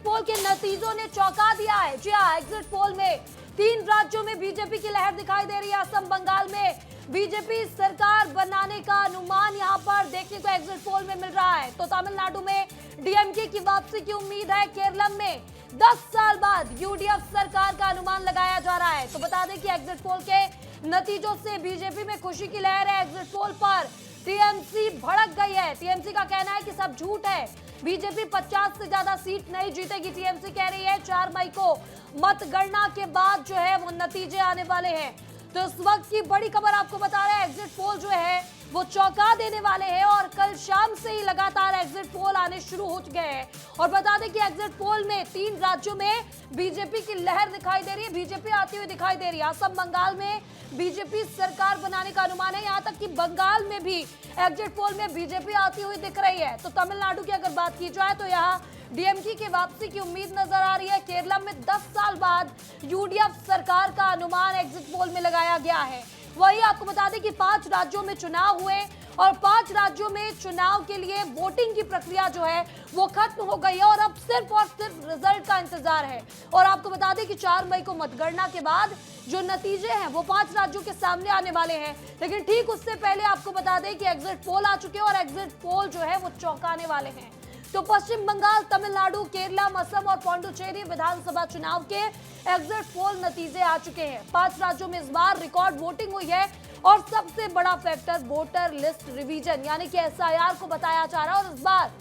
पोल के नतीजों ने चौंका दिया है। जी हाँ, एग्जिट पोल में 3 राज्यों में बीजेपी की लहर दिखाई दे रही है। असम, बंगाल में बीजेपी सरकार बनाने का अनुमान यहां पर देखने को एग्जिट पोल में मिल रहा है। तो तमिलनाडु में डीएमके की वापसी की उम्मीद है। केरल में 10 साल बाद यूडीएफ सरकार का अनुमान लगाया जा रहा है। तो बता दें कि एग्जिट पोल के नतीजों से बीजेपी में खुशी की लहर है। एग्जिट पोल पर टीएमसी भड़क गई है। टीएमसी का कहना है कि सब झूठ है, बीजेपी 50 से ज्यादा सीट नहीं जीतेगी। टीएमसी कह रही है 4 मई को मतगणना के बाद जो है वो नतीजे आने वाले हैं। तो इस वक्त की बड़ी खबर आपको बता रहे हैं, एग्जिट पोल जो है वो चौंका देने वाले हैं और कल शाम से ही लगातार एग्जिट पोल आने शुरू हो गए हैं। और बता दें कि एग्जिट पोल में 3 राज्यों में बीजेपी की लहर दिखाई दे रही है, बीजेपी आती हुई दिखाई दे रही है। असम, बंगाल में बीजेपी सरकार बनाने का अनुमान है। यहां तक कि बंगाल में भी एग्जिट पोल में बीजेपी आती हुई दिख रही है। तो तमिलनाडु की अगर बात की जाए तो यहाँ डीएमके की वापसी की उम्मीद नजर आ रही है। केरल में 10 साल बाद यूडीएफ सरकार का अनुमान एग्जिट पोल में लगाया गया है। वही आपको बता दें कि 5 राज्यों में चुनाव हुए और 5 राज्यों में चुनाव के लिए वोटिंग की प्रक्रिया जो है वो खत्म हो गई है और अब सिर्फ और सिर्फ रिजल्ट का इंतजार है। और आपको बता दें कि 4 मई को मतगणना के बाद जो नतीजे हैं वो 5 राज्यों के सामने आने वाले हैं। लेकिन ठीक उससे पहले आपको बता दें कि एग्जिट पोल आ चुके हैं और एग्जिट पोल जो है वो चौंकाने वाले हैं। तो पश्चिम बंगाल, तमिलनाडु, केरल, असम और पुडुचेरी विधानसभा चुनाव के एग्जिट पोल नतीजे आ चुके हैं। 5 राज्यों में इस बार रिकॉर्ड वोटिंग हुई है और सबसे बड़ा फैक्टर वोटर लिस्ट रिवीजन यानी कि एसआईआर को बताया जा रहा है। और इस बार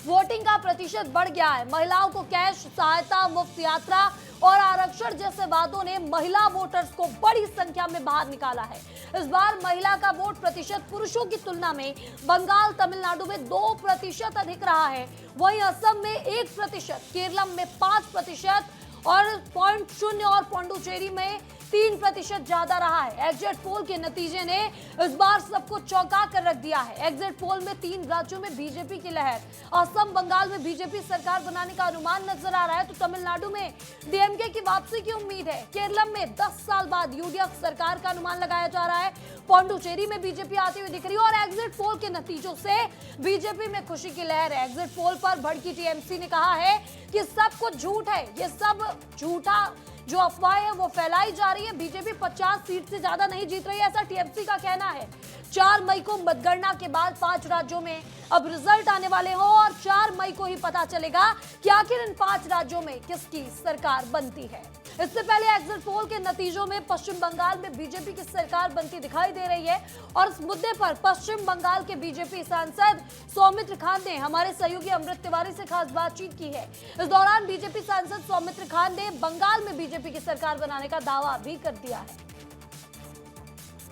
वोटिंग का प्रतिशत बढ़ गया है। महिलाओं को कैश सहायता, मुफ्त यात्रा और आरक्षण जैसे वादों ने महिला वोटर्स को बड़ी संख्या में बाहर निकाला है। इस बार महिला का वोट प्रतिशत पुरुषों की तुलना में बंगाल, तमिलनाडु में 2% अधिक रहा है। वहीं असम में 1%, केरल में 5% और 0.0 और पुडुचेरी में 3% ज्यादा रहा है। एग्जिट पोल के नतीजे ने इस बार सबको चौंका कर रख दिया है। एग्जिट पोल में 3 राज्यों में बीजेपी की लहर, असम, बंगाल में बीजेपी सरकार बनाने का अनुमान नजर आ रहा है। तो तमिलनाडु में डीएमके की वापसी की उम्मीद है। केरल में 10 साल बाद यूडीएफ सरकार का अनुमान लगाया जा रहा है। पुडुचेरी में बीजेपी आती हुई दिख रही है और एग्जिट पोल के नतीजों से बीजेपी में खुशी की लहर है। एग्जिट पोल पर भड़की टीएमसी ने कहा है कि सब कुछ झूठ है, ये सब झूठा जो अफवाह है वो फैलाई जा रही है। बीजेपी 50 सीट से ज्यादा नहीं जीत रही है, ऐसा टीएमसी का कहना है। 4 मई को मतगणना के बाद 5 राज्यों में अब रिजल्ट आने वाले हो और 4 मई को ही पता चलेगा कि आखिर इन 5 राज्यों में किसकी सरकार बनती है। इससे पहले एग्जिट पोल के नतीजों में पश्चिम बंगाल में बीजेपी की सरकार बनती दिखाई दे रही है और इस मुद्दे पर पश्चिम बंगाल के बीजेपी सांसद सौमित्र खान ने हमारे सहयोगी अमृत तिवारी से खास बातचीत की है। इस दौरान बीजेपी सांसद सौमित्र खान ने बंगाल में बीजेपी की सरकार बनाने का दावा भी कर दिया है।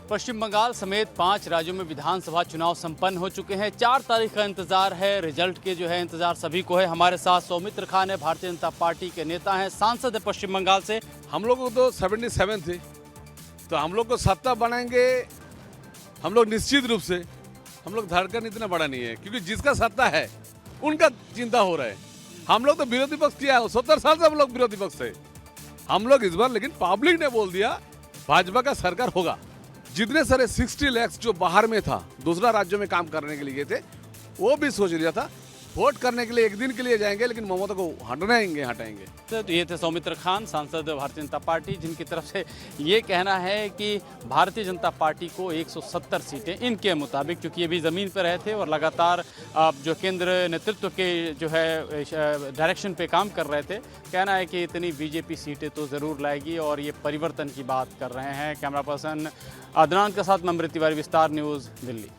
पश्चिम बंगाल समेत 5 राज्यों में विधानसभा चुनाव संपन्न हो चुके हैं। 4 तारीख का इंतजार है, रिजल्ट के जो है इंतजार सभी को है। हमारे साथ सौमित्र खान है, भारतीय जनता पार्टी के नेता हैं, सांसद है पश्चिम बंगाल से। हम लोग को तो 77 थे, तो हम लोग को सत्ता बनाएंगे हम लोग निश्चित रूप से। हम लोग धड़कन इतना बड़ा नहीं है क्योंकि जिसका सत्ता है उनका चिंता हो रहा है। हम लोग तो विरोधी पक्ष किया है, 70 साल से हम लोग विरोधी पक्ष थे हम लोग इस बार। लेकिन पब्लिक ने बोल दिया भाजपा का सरकार होगा। जितने सारे 60 लाख जो बाहर में था, दूसरा राज्यों में काम करने के लिए थे, वो भी सोच लिया था वोट करने के लिए 1 दिन के लिए जाएंगे लेकिन ममता को हटाएंगे। तो ये थे सौमित्र खान, सांसद भारतीय जनता पार्टी, जिनकी तरफ से ये कहना है कि भारतीय जनता पार्टी को 170 सीटें इनके मुताबिक, क्योंकि ये भी ज़मीन पर रहे थे और लगातार जो केंद्र नेतृत्व के जो है डायरेक्शन पे काम कर रहे थे, कहना है कि इतनी बीजेपी सीटें तो ज़रूर लाएगी और ये परिवर्तन की बात कर रहे हैं। कैमरा पर्सन अदनान के साथ मैं अमृत तिवारी, विस्तार न्यूज़, दिल्ली।